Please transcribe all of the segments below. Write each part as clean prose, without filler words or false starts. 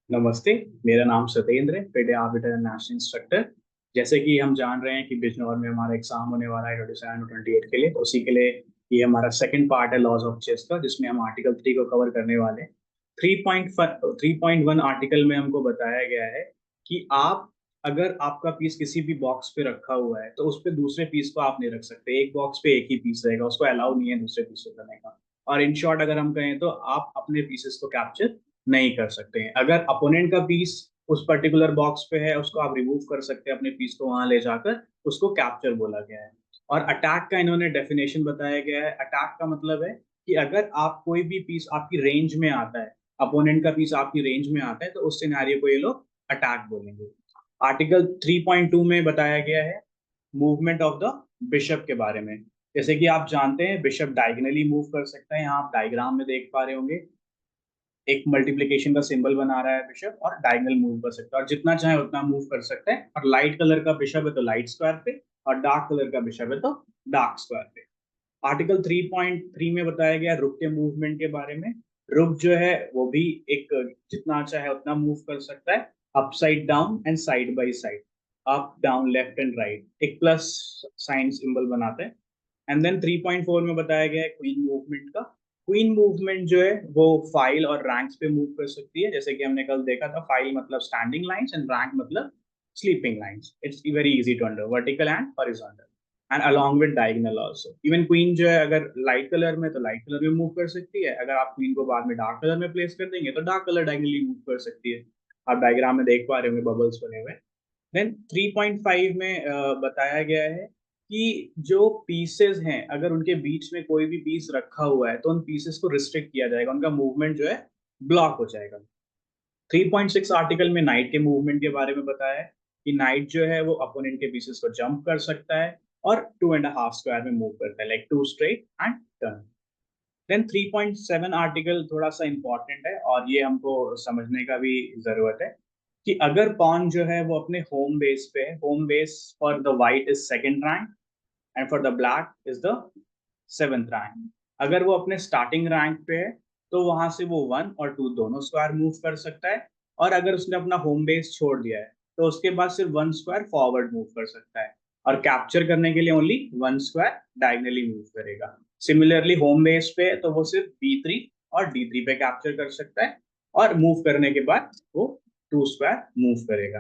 नमस्ते। मेरा नाम सत्येंद्र है, फिट आर्बिटर नेशनल इंस्ट्रक्टर। जैसे कि हम जान रहे हैं कि बिजनौर में हमारा एग्जाम होने वाला है 27 और 28 के लिए, तो उसी के लिए ये हमारा सेकंड पार्ट है लॉज ऑफ चेस का, जिसमें हम आर्टिकल 3 को कवर करने वाले हैं। 3.1 आर्टिकल में हमको बताया गया है कि आप अगर आपका पीस किसी भी बॉक्स पे रखा हुआ है तो उस पे दूसरे पीस को आप नहीं रख सकते। एक बॉक्स पे एक ही पीस रहेगा, उसको अलाउ नहीं है दूसरे पीस को करने का। और इन शॉर्ट अगर हम कहें तो आप अपने पीसेस को कैप्चर नहीं कर सकते हैं। अगर अपोनेंट का पीस उस पर्टिकुलर बॉक्स पे है, उसको आप रिमूव कर सकते हैं अपने पीस को वहां ले जाकर, उसको कैप्चर बोला गया है। और अटैक का इन्होंने डेफिनेशन बताया गया है। अटैक का मतलब है कि अगर आप कोई भी पीस आपकी रेंज में आता है, अपोनेंट का पीस आपकी रेंज में आता है, तो उस सिनेरियो को ये लोग अटैक बोलेंगे। आर्टिकल 3.2 में बताया गया है मूवमेंट ऑफ द बिशप के बारे में। जैसे कि आप जानते हैं बिशप डायगनली मूव कर सकता है। यहाँ आप डायग्राम में देख पा रहे होंगे, एक मल्टीप्लिकेशन का सिंबल बना रहा है बिशप, और डायगोनल मूव कर सकता है और जितना चाहे उतना मूव कर सकता है। और लाइट कलर का बिशप है तो लाइट स्क्वायर पे, और डार्क कलर का बिशप है तो डार्क स्क्वायर पे। आर्टिकल 3.3 में बताया गया रुक के मूवमेंट के बारे में। रुक जो है वो भी एक जितना चाहे उतना मूव कर सकता है, upside down and side by side, up down left and right, एक प्लस साइन सिंबल बनाते हैं। एंड देन 3.4 में बताया गया है क्वीन मूवमेंट का। क्वीन मूवमेंट जो है वो फाइल और रैंक्स पे मूव कर सकती है। जैसे कि हमने कल देखा था, फाइल मतलब स्टैंडिंग लाइंस एंड रैंक मतलब sleeping lines. It's very easy to under vertical and horizontal and along with diagonal also. Even queen जो है अगर लाइट कलर में तो लाइट कलर में मूव कर सकती है। अगर आप क्वीन को बाद में डार्क कलर में प्लेस कर देंगे तो डार्क कलर डायगोनली मूव कर सकती है। आप डायग्राम में देख पा रहे होंगे बबल्स बने हुए। देन 3.5 में बताया गया है कि जो पीसेस हैं अगर उनके बीच में कोई भी पीस रखा हुआ है तो उन पीसेस को रिस्ट्रिक्ट किया जाएगा, उनका मूवमेंट जो है ब्लॉक हो जाएगा। 3.6 आर्टिकल में नाइट के मूवमेंट के बारे में बताया है कि नाइट जो है वो अपोनेंट के पीसेस को जंप कर सकता है और 2.5 स्क्वायर में मूव करता है, like two straight and turn. Then 3.7 article थोड़ा सा इंपॉर्टेंट है और ये हमको समझने का भी जरूरत है कि अगर पॉन जो है वो अपने होम बेस पे है, home base for the white is second rank and for the black is the seventh rank. अगर वो अपने स्टार्टिंग रैंक पे है तो वहां से वो 1 और 2 दोनों स्क्वायर मूव कर सकता है। और अगर उसने अपना होम बेस छोड़ दिया है तो उसके बाद सिर्फ 1 स्क्वायर फॉरवर्ड मूव कर सकता है, और कैप्चर करने के लिए ओनली 1 स्क्वायर डायगनली मूव करेगा। सिमिलरली होम बेस पे है तो वो सिर्फ B3 और D3 पे कैप्चर कर सकता है, और मूव करने के बाद वो 2 स्क्वायर मूव करेगा।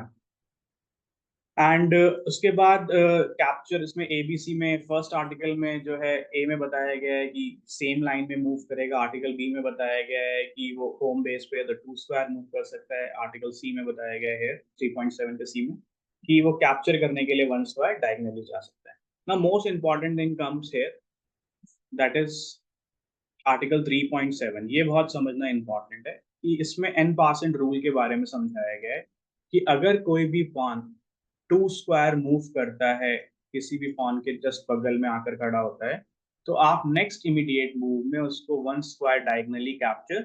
एंड उसके बाद कैप्चर इसमें एबीसी में फर्स्ट आर्टिकल में जो है ए में बताया गया है कि सेम लाइन में मूव करेगा। आर्टिकल बी में बताया गया है कि वो होम बेस पे तो 2 स्क्वायर मूव कर सकता है। आर्टिकल सी में बताया गया है 3.7 के सी में कि वो कैप्चर करने के लिए 1 स्क्वायर डायगनली जा सकता है। ना most important thing comes here, that is article 3.7। ये बहुत समझना इंपॉर्टेंट है कि इसमें एन पार्सेंट रूल के बारे में समझाया गया है कि अगर कोई भी पॉन 2 स्क्वायर मूव करता है, किसी भी पॉन के जस्ट बगल में आकर खड़ा होता है, तो आप नेक्स्ट इमीडिएट मूव में उसको 1 स्क्वायर डायगनली कैप्चर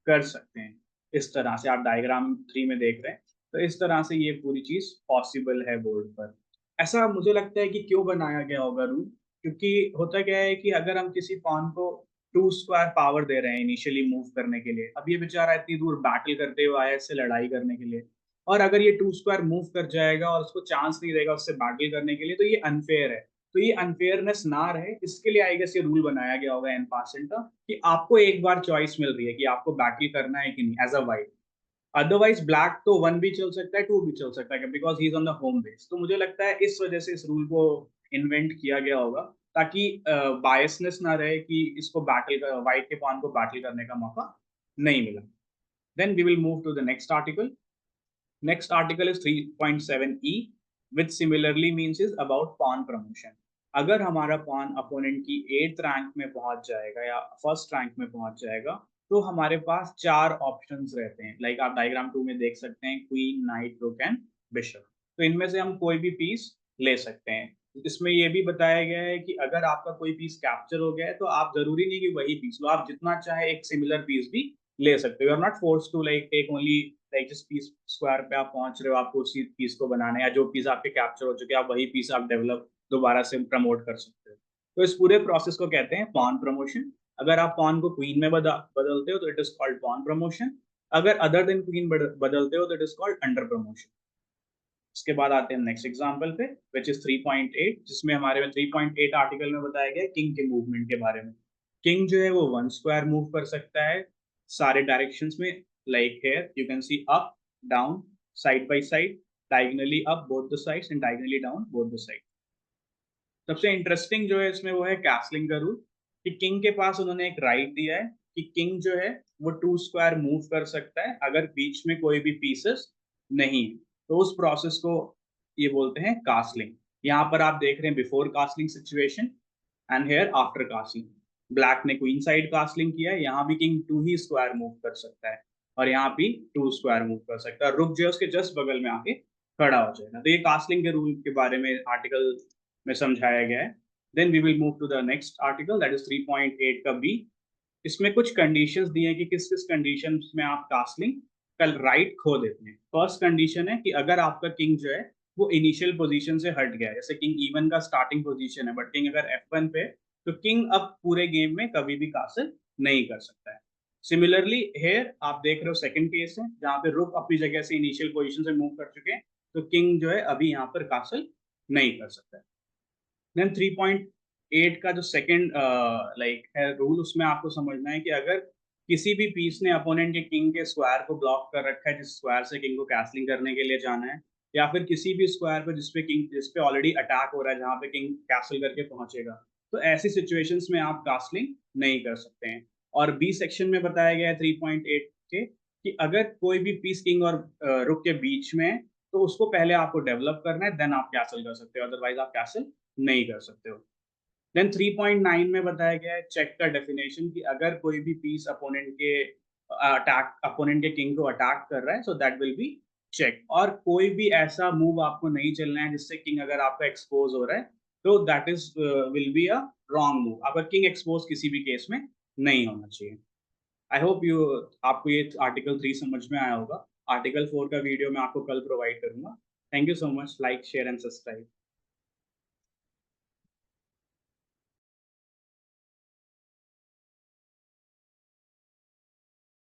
कर सकते हैं। इस तरह से आप डायग्राम 3 में देख रहे हैं, तो इस तरह से ये पूरी चीज पॉसिबल है बोर्ड पर। ऐसा मुझे लगता है कि क्यों बनाया गया होगा रूल, क्योंकि होता क्या है कि अगर हम किसी पॉन को 2 स्क्वायर पावर दे रहे हैं इनिशियली मूव करने के लिए, अब ये बेचारा इतनी दूर बैटल करते हुए आया इससे लड़ाई करने के लिए, और अगर ये 2 स्क्वायर मूव कर जाएगा और उसको चांस नहीं रहेगा उससे बैटल करने के लिए, तो ये अनफेयर है। तो ये अनफेयरनेस ना रहे इसके लिए आई गेस ये रूल बनाया गया होगा एन परसेंट का, कि आपको एक बार चॉइस मिल रही है कि आपको बैटल करना है कि नहीं as a white. Otherwise black तो 1 भी चल सकता है, 2 भी चल सकता है, because he is on the home base. तो मुझे लगता है इस वजह से इस रूल को इन्वेंट किया गया होगा, ताकि बायसनेस ना रहे कि इसको बैटल वाइट के पॉन को बैटल करने का मौका नहीं मिला। Then we will move to the next article. Next article is 3.7E, which similarly means is about pawn promotion. अगर हमारा pawn अपोनेंट की 8th रैंक में पहुंच जाएगा या फर्स्ट रैंक में पहुंच जाएगा, तो हमारे पास 4 ऑप्शंस रहते हैं। लाइक आप डायग्राम 2 में देख सकते हैं, क्वीन, नाइट, रुक एंड बिशप। तो इनमें से हम कोई भी पीस ले सकते हैं। इसमें यह भी बताया गया है कि अगर आपका कोई पीस कैप्चर हो गया है तो आप जरूरी नहीं कि वही पीस लो, आप जितना चाहे एक सिमिलर पीस भी ले सकते हो। You are not force to like take only, like जिस पीस स्क्वायर पे आप पहुंच रहे हो आपको उसी पीस को बनाना है, या जो पीस आपके कैप्चर हो चुके हैं आप वही पीस आप डेवलप दोबारा से प्रमोट कर सकते हो। तो इस पूरे प्रोसेस को कहते हैं पॉन प्रमोशन। अगर आप पॉन को क्वीन में बदलते हो तो it is called pawn promotion. अगर अदर देन क्वीन बदलते हो तो it is called under promotion. इसके बाद आते हैं नेक्स्ट एग्जांपल पे, विच इज 3.8, जिसमें हमारे में 3.8 आर्टिकल में बताया गया है किंग के मूवमेंट के बारे में। किंग जो है वो 1 स्क्वायर मूव कर सकता है सारे डायरेक्शंस में, like here you can see up, down, side by side, diagonally up both the sides and diagonally down both the side. सबसे इंटरेस्टिंग जो है इसमें वो है कैसलिंग का रूल, कि किंग के पास उन्होंने एक राइट दिया है कि किंग जो है वो 2 स्क्वायर मूव कर सकता है अगर बीच में कोई भी पीसेस नहीं है। तो उस प्रोसेस को ये बोलते हैं कास्लिंग। यहाँ पर आप देख रहे हैं before castling situation and here after castling. Black ने क्वीन साइड कास्लिंग किया है, यहाँ भी किंग 2 ही स्क्वायर मूव कर सकता है और यहाँ भी 2 स्क्वायर मूव कर सकता है, रुक जो है उसके जस्ट बगल में आके खड़ा हो जाएगा। तो ये कास्लिंग के रूल के बारे में आर्टिकल में समझाया गया है। Then we will move to the next article, that is 3.8 का बी। इसमें कुछ कंडीशंस दिए हैं कि किस किस कंडीशंस में आप कास्लिंग कल राइट खो देते हैं। फर्स्ट कंडीशन है कि अगर आपका किंग जो है वो इनिशियल पोजीशन से हट गया है, जैसे किंग E1 का स्टार्टिंग पोजीशन है बट किंग अगर F1 पे, तो किंग अब पूरे गेम में कभी भी कासल नहीं कर सकता है। सिमिलरली हेयर आप देख रहे हो सेकंड केस है जहां पे रुक अपनी जगह से इनिशियल पोजीशन से मूव कर चुके हैं, तो किंग जो है अभी यहाँ पर कासल नहीं कर सकता है। देन 3.8 का जो सेकंड लाइक है रूल, उसमें आपको समझना है कि अगर किसी भी पीस ने अपोनेंट के किंग के स्क्वायर को ब्लॉक कर रखा है, जिस स्क्वायर से किंग को कैसलिंग करने के लिए जाना है, या फिर किसी भी स्क्वायर पर जिसपे ऑलरेडी अटैक हो रहा है जहां पे किंग कैसल करके पहुंचेगा, तो ऐसी सिचुएशंस में आप कास्लिंग नहीं कर सकते हैं। और बी सेक्शन में बताया गया है 3.8 के कि अगर कोई भी पीस किंग और रुक के बीच में है, तो उसको पहले आपको डेवलप करना है, देन आप कैसल कर सकते हो, अदरवाइज आप कैसल नहीं कर सकते हो। देन 3.9 में बताया गया है चेक का डेफिनेशन, कि अगर कोई भी पीस अपोनेंट के किंग को अटैक कर रहा है, so that will be check. और कोई भी ऐसा मूव आपको नहीं चलना है जिससे किंग अगर आपका एक्सपोज हो रहा है, तो that is will be a wrong move. आपका किंग एक्सपोज किसी भी केस में नहीं होना चाहिए। आई होप आपको ये आर्टिकल 3 समझ में आया होगा। आर्टिकल 4 का वीडियो मैं आपको कल प्रोवाइड करूंगा। Thank you so much, like share and subscribe.